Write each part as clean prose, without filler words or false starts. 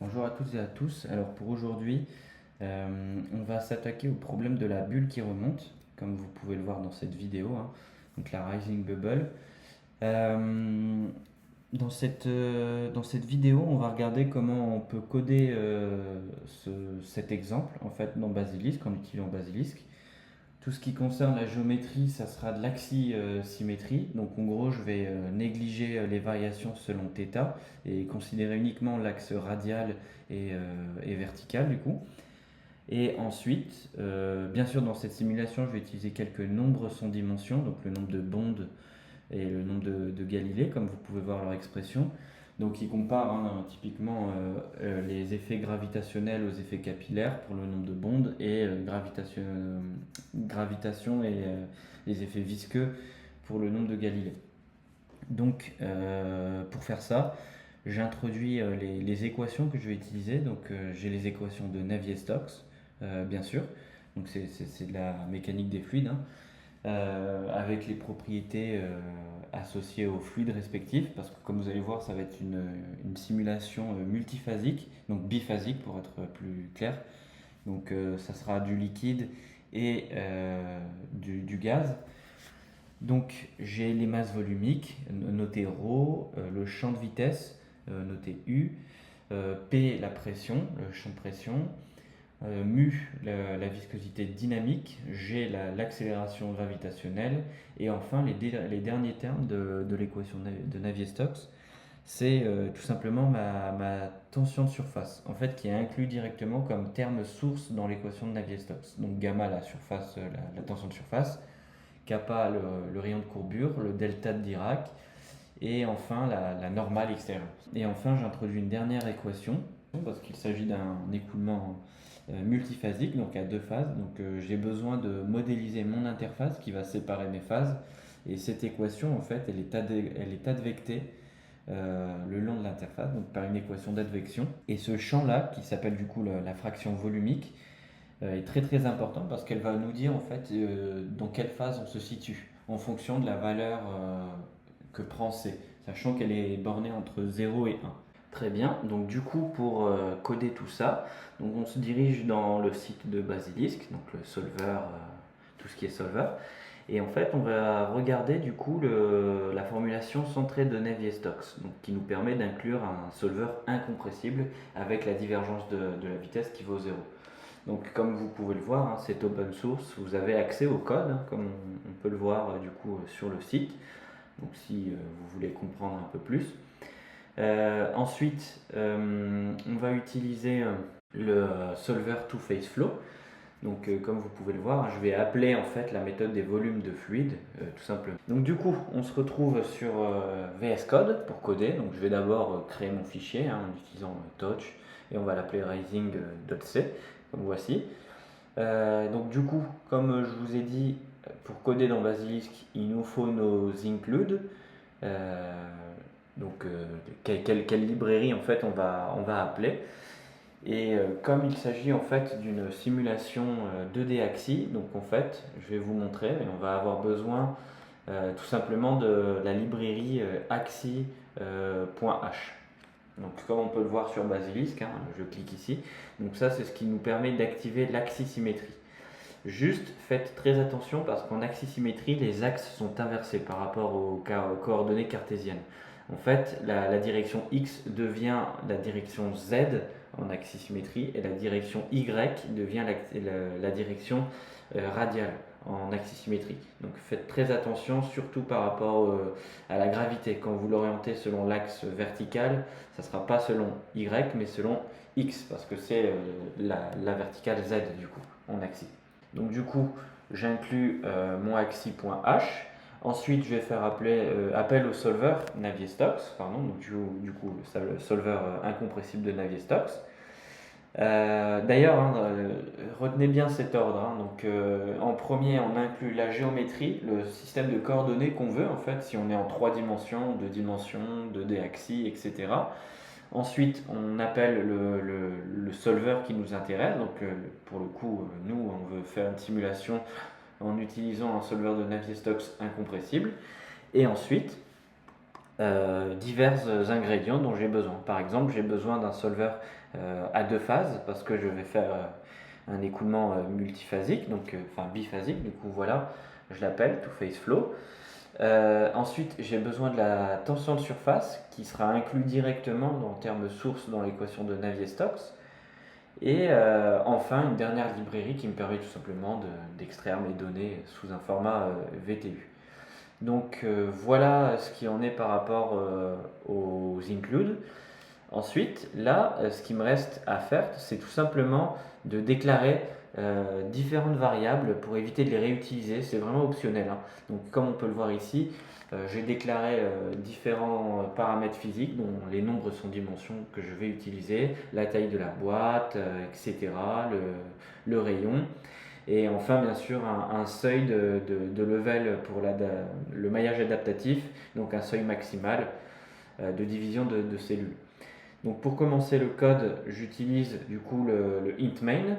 Bonjour à toutes et à tous. Alors pour aujourd'hui, on va s'attaquer au problème de la bulle qui remonte, comme vous pouvez le voir dans cette vidéo, hein, donc la Rising Bubble. Euh, dans cette vidéo, on va regarder comment on peut coder cet exemple en fait dans Basilisk en utilisant Basilisk. Tout ce qui concerne la géométrie, ça sera de l'axi-symétrie. Donc en gros, je vais négliger les variations selon θ et considérer uniquement l'axe radial et vertical du coup. Et ensuite, bien sûr, dans cette simulation, je vais utiliser quelques nombres sans dimension, donc le nombre de Bond et le nombre de Galilée, comme vous pouvez voir leur expression. Donc ils comparent typiquement les effets gravitationnels aux effets capillaires pour le nombre de Bond et gravitation et les effets visqueux pour le nombre de Galilée. Donc pour faire ça, j'introduis les équations que je vais utiliser. Donc j'ai les équations de Navier-Stokes, bien sûr. Donc c'est de la mécanique des fluides, hein, avec les propriétés associées aux fluides respectifs, parce que comme vous allez voir, ça va être une simulation multiphasique, donc biphasique pour être plus clair. Donc ça sera du liquide et du gaz. Donc j'ai les masses volumiques, noté ρ, le champ de vitesse, noté U, P la pression, le champ de pression, mu la viscosité dynamique, G l'accélération gravitationnelle, et enfin les derniers termes de l'équation de Navier-Stokes, c'est tout simplement ma tension de surface, en fait qui est inclus directement comme terme source dans l'équation de Navier-Stokes. Donc gamma la surface, la tension de surface, kappa le rayon de courbure, le delta de Dirac, et enfin la normale extérieure. Et enfin j'introduis une dernière équation, parce qu'il s'agit d'un écoulement multiphasique, donc à deux phases. Donc j'ai besoin de modéliser mon interface qui va séparer mes phases. Et cette équation, en fait, elle est advectée le long de l'interface, donc par une équation d'advection. Et ce champ-là, qui s'appelle du coup la fraction volumique, est très très important parce qu'elle va nous dire en fait dans quelle phase on se situe en fonction de la valeur que prend C, sachant qu'elle est bornée entre 0 et 1. Très bien, donc du coup pour coder tout ça, donc on se dirige dans le site de Basilisk, donc le solver, tout ce qui est solver, et en fait on va regarder du coup la formulation centrée de Navier-Stokes, donc qui nous permet d'inclure un solver incompressible avec la divergence de la vitesse qui vaut 0. Donc comme vous pouvez le voir, hein, c'est open source, vous avez accès au code, hein, comme on peut le voir du coup sur le site, donc si vous voulez comprendre un peu plus. Ensuite, on va utiliser le solver two-phase flow. Donc comme vous pouvez le voir, je vais appeler en fait la méthode des volumes de fluide, tout simplement. Donc du coup, on se retrouve sur VS Code pour coder. Donc je vais d'abord créer mon fichier en utilisant Touch et on va l'appeler rising.c, comme voici. Donc du coup, comme je vous ai dit, pour coder dans Basilisk, il nous faut nos include. Euh, donc quelle librairie en fait on va appeler. Et comme il s'agit en fait d'une simulation 2D axis, donc en fait je vais vous montrer, et on va avoir besoin tout simplement de la librairie axi.h. Donc comme on peut le voir sur Basilisk, hein, je clique ici, donc ça c'est ce qui nous permet d'activer l'axisymétrie. Juste faites très attention parce qu'en axisymétrie les axes sont inversés par rapport aux coordonnées cartésiennes. En fait la direction X devient la direction Z en axisymétrie et la direction Y devient la direction radiale en axisymétrie. Donc faites très attention, surtout par rapport à la gravité. Quand vous l'orientez selon l'axe vertical, ça ne sera pas selon Y, mais selon X, parce que c'est la verticale Z du coup, en axis. Donc du coup, j'inclus mon axi.h. Ensuite, je vais faire appel au solver Navier-Stokes, donc du coup le solver incompressible de Navier-Stokes. D'ailleurs, hein, retenez bien cet ordre, hein. Donc, en premier, on inclut la géométrie, le système de coordonnées qu'on veut, en fait, si on est en 3 dimensions, 2 dimensions, 2D axis, etc. Ensuite, on appelle le solver qui nous intéresse. Donc, pour le coup, nous, on veut faire une simulation en utilisant un solver de Navier-Stokes incompressible. Et ensuite, divers ingrédients dont j'ai besoin. Par exemple, j'ai besoin d'un solver à deux phases parce que je vais faire un écoulement multiphasique, donc enfin biphasique, du coup voilà, je l'appelle Two Phase Flow. Ensuite, j'ai besoin de la tension de surface qui sera inclus directement en termes source dans l'équation de Navier-Stokes. Et enfin, une dernière librairie qui me permet tout simplement d'extraire mes données sous un format VTU. Donc voilà ce qui en est par rapport aux includes. Ensuite, là, ce qui me reste à faire, c'est tout simplement de déclarer différentes variables pour éviter de les réutiliser. C'est vraiment optionnel, hein. Donc, comme on peut le voir ici, j'ai déclaré différents paramètres physiques dont les nombres sans dimension que je vais utiliser, la taille de la boîte, etc., le rayon. Et enfin, bien sûr, un seuil de level pour le maillage adaptatif, donc un seuil maximal de division de cellules. Donc pour commencer le code, j'utilise du coup le int main,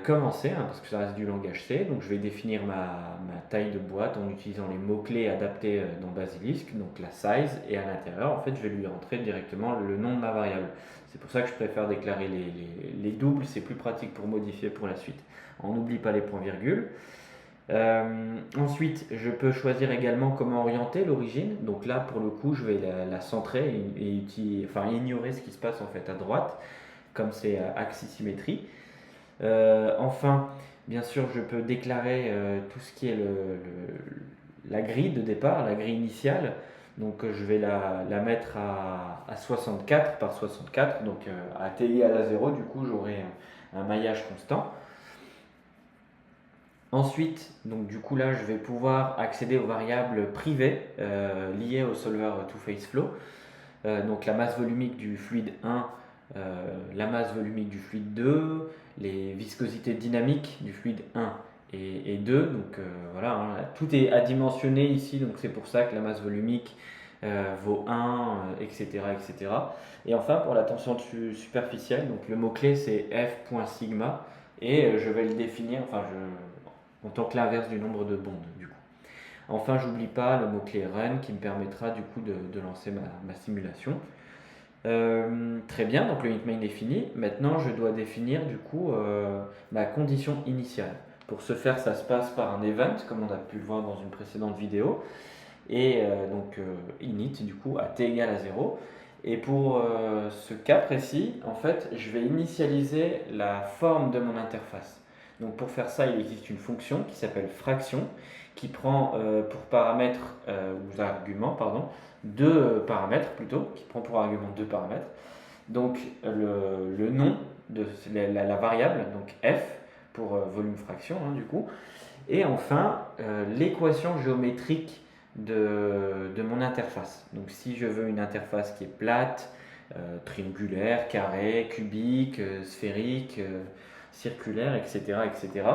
commencer, hein, parce que ça reste du langage C. Donc je vais définir ma taille de boîte en utilisant les mots-clés adaptés dans Basilisk, donc la size, et à l'intérieur, en fait, je vais lui rentrer directement le nom de ma variable. C'est pour ça que je préfère déclarer les doubles, c'est plus pratique pour modifier pour la suite. On n'oublie pas les points-virgules. Ensuite, je peux choisir également comment orienter l'origine. Donc là, pour le coup, je vais la centrer enfin, ignorer ce qui se passe en fait à droite, comme c'est axisymétrie. Enfin, bien sûr, je peux déclarer tout ce qui est la grille de départ, la grille initiale. Donc je vais la mettre à 64 par 64, donc à t égale à 0, du coup j'aurai un maillage constant. Ensuite, donc du coup là, je vais pouvoir accéder aux variables privées liées au solver Two Phase Flow. Donc la masse volumique du fluide 1, la masse volumique du fluide 2, les viscosités dynamiques du fluide 1 et 2. Donc voilà, hein, tout est adimensionné ici, donc c'est pour ça que la masse volumique vaut 1, etc., etc. Et enfin, pour la tension superficielle, donc le mot-clé c'est f.sigma et je vais le définir, en tant que l'inverse du nombre de bondes du coup. Enfin, j'oublie pas le mot-clé run qui me permettra du coup de lancer ma simulation. Très bien, donc le hitmain est fini. Maintenant, je dois définir du coup ma condition initiale. Pour ce faire, ça se passe par un event, comme on a pu le voir dans une précédente vidéo. Et donc init du coup à t égale à 0. Et pour ce cas précis, en fait, je vais initialiser la forme de mon interface. Donc pour faire ça, il existe une fonction qui s'appelle fraction, qui prend pour paramètre, ou argument, pardon, deux paramètres plutôt, qui prend pour argument deux paramètres. Donc le nom de la variable, donc f, pour volume fraction, hein, du coup. Et enfin, l'équation géométrique de mon interface. Donc si je veux une interface qui est plate, triangulaire, carrée, cubique, sphérique, circulaire, etc., etc.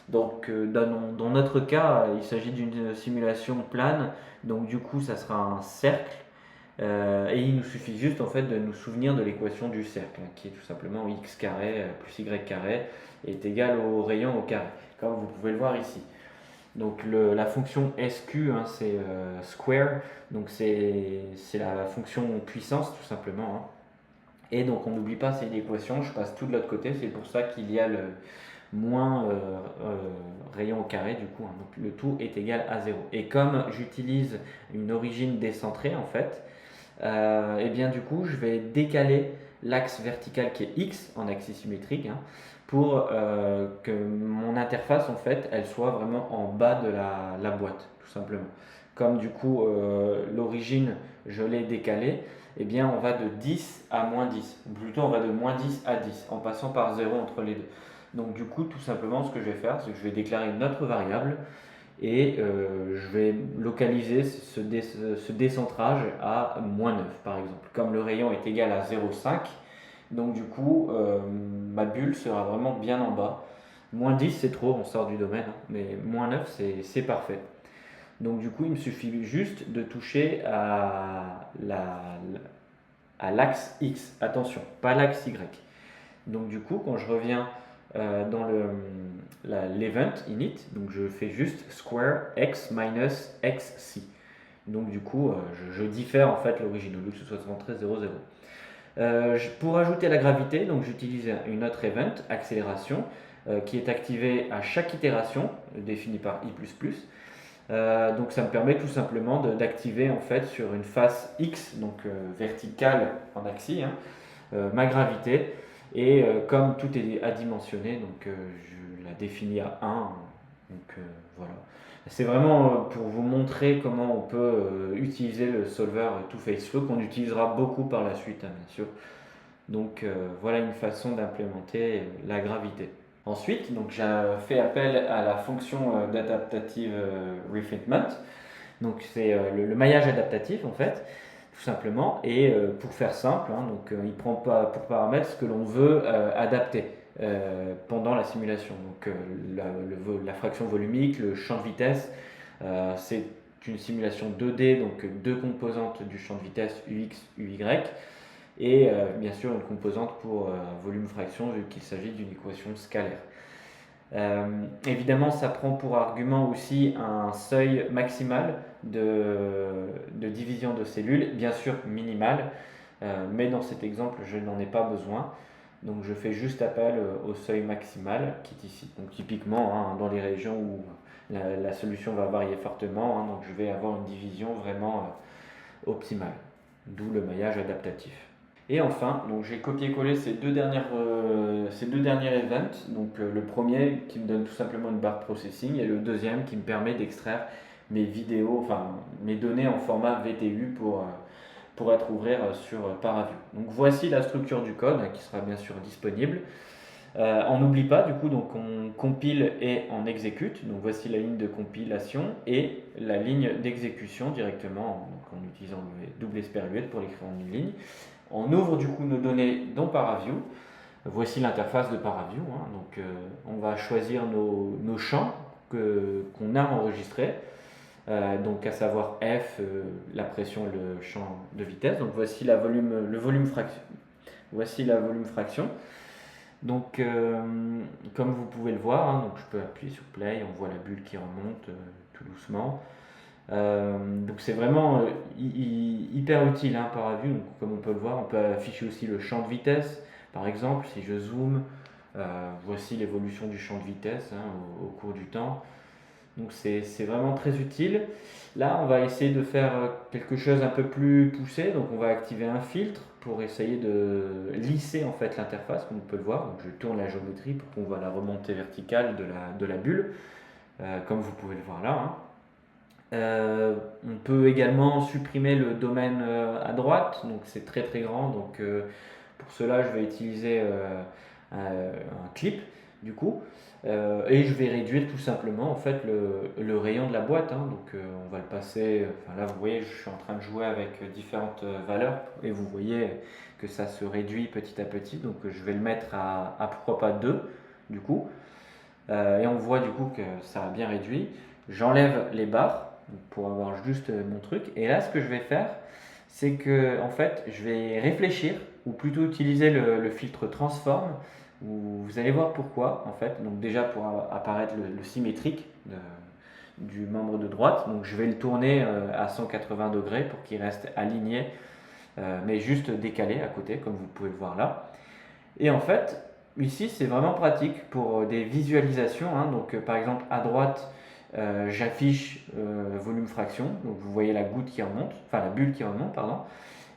Donc dans notre cas, il s'agit d'une simulation plane, donc du coup ça sera un cercle, et il nous suffit juste en fait de nous souvenir de l'équation du cercle, hein, qui est tout simplement x carré plus y carré est égal au rayon au carré, comme vous pouvez le voir ici. Donc la fonction SQ, hein, c'est square, donc c'est la fonction puissance tout simplement, hein. Et donc on n'oublie pas, c'est une équation, je passe tout de l'autre côté, c'est pour ça qu'il y a le moins rayon au carré du coup, hein. Donc le tout est égal à 0. Et comme j'utilise une origine décentrée en fait, et bien du coup je vais décaler l'axe vertical qui est x en axis symétrique, hein, pour que mon interface en fait elle soit vraiment en bas de la boîte tout simplement. Comme du coup l'origine je l'ai décalée, et bien on va de 10 à moins 10, ou plutôt on va de moins 10 à 10 en passant par 0 entre les deux. Donc du coup tout simplement ce que je vais faire, c'est que je vais déclarer une autre variable et je vais localiser ce décentrage à moins 9 par exemple. Comme le rayon est égal à 0,5, donc du coup ma bulle sera vraiment bien en bas. Moins 10 c'est trop, on sort du domaine, hein, mais moins 9 c'est parfait. Donc du coup il me suffit juste de toucher à l'axe X, attention, pas l'axe Y. Donc du coup quand je reviens dans l'event init, donc je fais juste square x minus xc. Donc du coup, je diffère en fait l'origine au lieu que ce soit 113,00. Pour ajouter la gravité, donc j'utilise une autre event, accélération, qui est activée à chaque itération, définie par i++. Donc ça me permet tout simplement d'activer en fait sur une face X, donc verticale en axe, hein, ma gravité. Et comme tout est adimensionné, donc je la définis à 1. Donc voilà. C'est vraiment pour vous montrer comment on peut utiliser le solver TwoFaceFlow qu'on utilisera beaucoup par la suite, hein, bien sûr. Donc voilà une façon d'implémenter la gravité. Ensuite, donc j'ai fait appel à la fonction d'adaptative refinement. Donc c'est le maillage adaptatif en fait, tout simplement. Et pour faire simple, hein, donc il prend pas pour paramètre ce que l'on veut adapter pendant la simulation. Donc la fraction volumique, le champ de vitesse, c'est une simulation 2D, donc deux composantes du champ de vitesse UX, UY, et bien sûr une composante pour volume fraction vu qu'il s'agit d'une équation scalaire. Évidemment, ça prend pour argument aussi un seuil maximal de division de cellules, bien sûr minimal, mais dans cet exemple, je n'en ai pas besoin. Donc je fais juste appel au seuil maximal qui est ici. Donc typiquement, hein, dans les régions où la solution va varier fortement, hein, donc je vais avoir une division vraiment optimale, d'où le maillage adaptatif. Et enfin, donc j'ai copié-collé ces deux derniers events. Donc le premier qui me donne tout simplement une barre processing et le deuxième qui me permet d'extraire mes vidéos, enfin mes données en format VTU pour être ouvert sur ParaView. Donc voici la structure du code qui sera bien sûr disponible. On n'oublie pas du coup, donc on compile et on exécute. Donc voici la ligne de compilation et la ligne d'exécution directement en utilisant le double esperluette pour l'écrire en une ligne. On ouvre du coup nos données dans ParaView. Voici l'interface de ParaView, hein. Donc on va choisir nos champs qu'on a enregistrés. Donc à savoir F, la pression et le champ de vitesse. Donc voici le volume fraction. Voici la volume fraction. Donc comme vous pouvez le voir, hein, donc je peux appuyer sur play, on voit la bulle qui remonte tout doucement. Donc c'est vraiment hyper utile, hein, ParaView. Donc, comme on peut le voir, on peut afficher aussi le champ de vitesse. Par exemple, si je zoome, voici l'évolution du champ de vitesse, hein, au cours du temps. Donc c'est vraiment très utile. Là, on va essayer de faire quelque chose un peu plus poussé. Donc on va activer un filtre pour essayer de lisser en fait l'interface, comme on peut le voir. Donc je tourne la géométrie pour qu'on voit la remontée verticale de la bulle, comme vous pouvez le voir là, hein. On peut également supprimer le domaine à droite, donc c'est très très grand. Donc pour cela, je vais utiliser un clip du coup. Et je vais réduire tout simplement en fait le rayon de la boîte, hein. Donc on va le passer, enfin là vous voyez je suis en train de jouer avec différentes valeurs et vous voyez que ça se réduit petit à petit. Donc je vais le mettre à pourquoi pas 2 du coup. Et on voit du coup que ça a bien réduit. J'enlève les barres pour avoir juste mon truc. Et là, ce que je vais faire, c'est que en fait, je vais réfléchir, ou plutôt utiliser le filtre transform. Où vous allez voir pourquoi, en fait. Donc déjà pour apparaître le symétrique du membre de droite. Donc je vais le tourner à 180 degrés pour qu'il reste aligné, mais juste décalé à côté, comme vous pouvez le voir là. Et en fait, ici, c'est vraiment pratique pour des visualisations, hein. Donc par exemple, à droite, j'affiche volume fraction, donc vous voyez la goutte qui remonte, enfin la bulle qui remonte, pardon.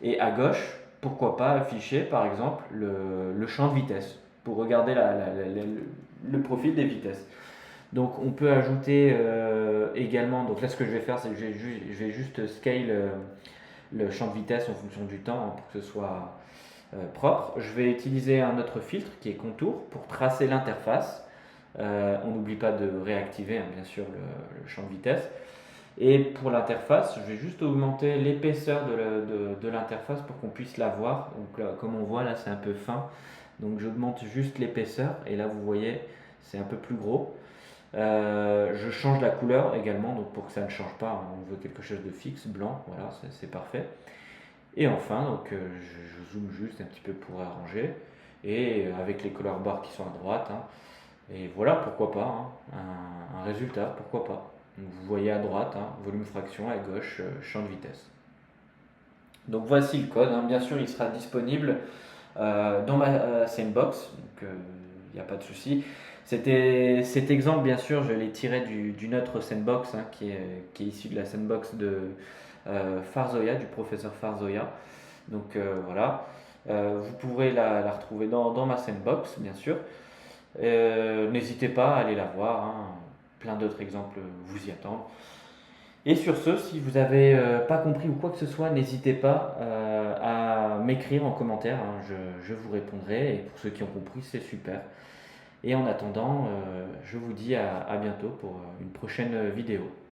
Et à gauche, pourquoi pas afficher par exemple le champ de vitesse pour regarder le profil des vitesses. Donc on peut ajouter également, donc là ce que je vais faire, c'est que je vais juste scale le champ de vitesse en fonction du temps, hein, pour que ce soit propre. Je vais utiliser un autre filtre qui est contour pour tracer l'interface. On n'oublie pas de réactiver, hein, bien sûr le champ de vitesse. Et pour l'interface, je vais juste augmenter l'épaisseur de l'interface pour qu'on puisse la voir. Donc là, comme on voit là, c'est un peu fin. Donc j'augmente juste l'épaisseur et là vous voyez, c'est un peu plus gros. Je change la couleur également, donc pour que ça ne change pas, hein, on veut quelque chose de fixe, blanc, voilà, c'est parfait. Et enfin, donc je zoome juste un petit peu pour arranger, et avec les color bars qui sont à droite, hein. Et voilà, pourquoi pas, hein, un résultat, pourquoi pas. Donc, vous voyez à droite, hein, volume fraction, à gauche, champ de vitesse. Donc voici le code, hein. Bien sûr il sera disponible dans ma sandbox, donc il n'y a pas de souci. Cet exemple, bien sûr, je l'ai tiré d'une autre sandbox, hein, qui est issue de la sandbox de Farzoya, du professeur Farzoya. Donc voilà. Vous pourrez la retrouver dans ma sandbox, bien sûr. N'hésitez pas à aller la voir, hein. Plein d'autres exemples vous y attendent. Et sur ce, si vous n'avez pas compris ou quoi que ce soit, n'hésitez pas à m'écrire en commentaire, hein. Je vous répondrai. Et pour ceux qui ont compris, c'est super. Et en attendant, je vous dis à bientôt pour une prochaine vidéo.